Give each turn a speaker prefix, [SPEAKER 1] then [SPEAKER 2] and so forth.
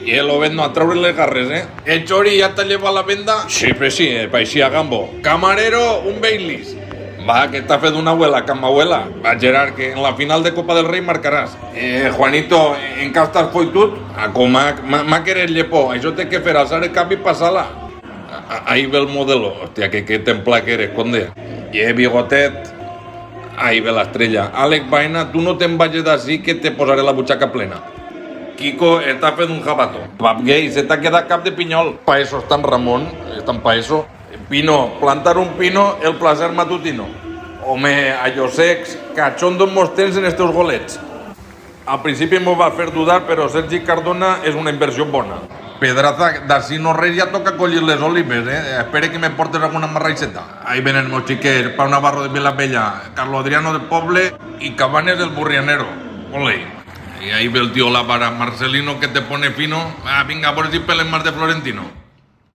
[SPEAKER 1] Y lo vendo a traure les garres, ¿eh? ¿El chori ya te lleva a la venda? Sí, pues sí, paisía gambo. Camarero, un Baileys. Va, que t'ha fet una abuela, cama abuela. Va, Gerard, que en la final de Copa del Rey marcaràs. Juanito, en què estàs foitut? Com m'ha querer llepó, això té que fer alçar el cap i passar-la. Ahí ve el modelo. Hòstia, que templa que eres, conde. Bigotet. Ahí ve la estrella. Àlex Baena, tu no te'n vagis d'ací que te posaré la butxaca plena. Kiko està fent un jabato. Pap gay, se t'ha quedat cap de pinyol. Pa eso estan Ramon, estan pa eso. Pino, plantar un pino, el placer matutino. Home, a jo secs, cachondos mos tens en estos golets. Al principi m'ho va fer dudar, però Sergi Cardona és una inversió bona. Pedraza, d'ací no res ja toca collir les olives, Espere que me portes alguna marraixeta. Ahí ven el meus xiquets, Pau Navarro de Vilabella, Carlos Adriano del Poble y Cabanes del Burrianero. Ole. Y ahí ve el tío Lavara, Marcelino que te pone fino. Venga, por si peles más de Florentino.